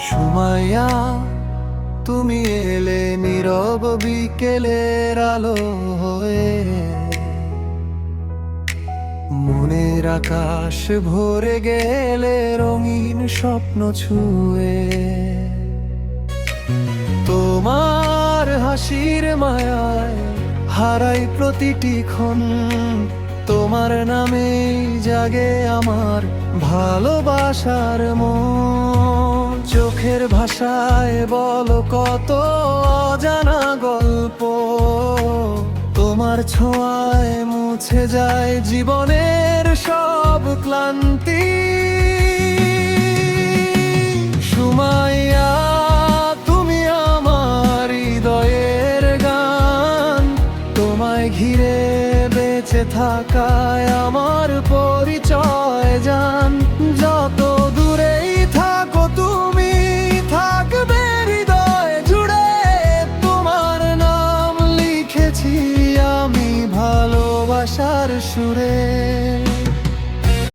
সুমাইয়া, তুমি এলে নীরব বিকেলের আলো হয়ে, মনের আকাশ ভরে গেলে রঙিন স্বপ্ন ছুঁয়ে। তোমার হাসির মায়ায় হারাই প্রতিটি ক্ষণ, তোমার নামে জাগে আমার ভালোবাসার মন। চোখের ভাষায় বলো কত অজানা গল্প, তোমার ছোঁয়ায় মুছে যায় জীবনের সব ক্লান্তি। সুমাইয়া, তুমি আমার হৃদয়ের গান, তোমায় ঘিরে বেঁচে থাকায় আমার পরিচয় জান। যত দূরেই থাকো তুমি, থাকবে হৃদয় জুড়ে, তোমার নাম লিখেছি আমি ভালোবাসার সুরে।